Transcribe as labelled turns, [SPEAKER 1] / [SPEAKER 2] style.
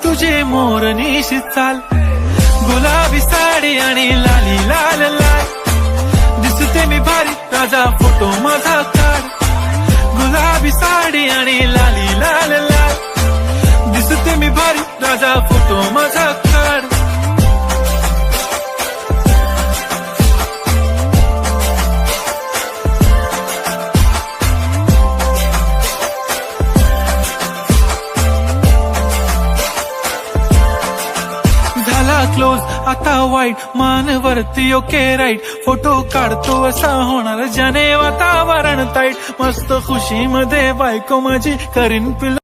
[SPEAKER 1] तुझे मोरनीशी चाल, गुलाबी साडी आणि लाली लाल लाल, दिसते मी भारी राजा फोटो माझा काढ, गुलाबी साडी आणि लाली लाल लाल, दिसते मी भारी राजा फोटो माझा काढ. क्लोज आता वाईट मानवरती ओके राईट, फोटो काढतो असा होणार ज्याने वातावरण ताईट, मस्त खुशी मध्ये बायको माझी करीन पिल